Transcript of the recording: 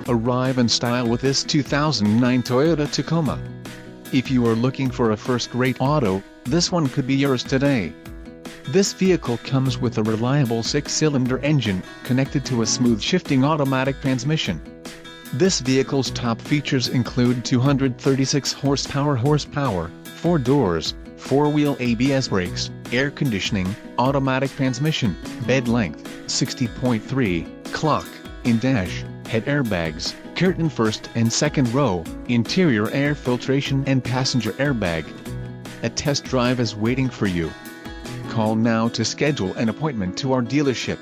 Arrive in style with this 2009 Toyota Tacoma. If you are looking for a first-rate auto, this one could be yours today. This vehicle comes with a reliable 6-cylinder engine, connected to a smooth shifting automatic transmission. This vehicle's top features include 236 horsepower, 4 doors, 4-wheel ABS brakes, air conditioning, automatic transmission, bed length, 60.3, clock, in-dash, head airbags, curtain first and second row, interior air filtration and passenger airbag. A test drive is waiting for you. Call now to schedule an appointment to our dealership.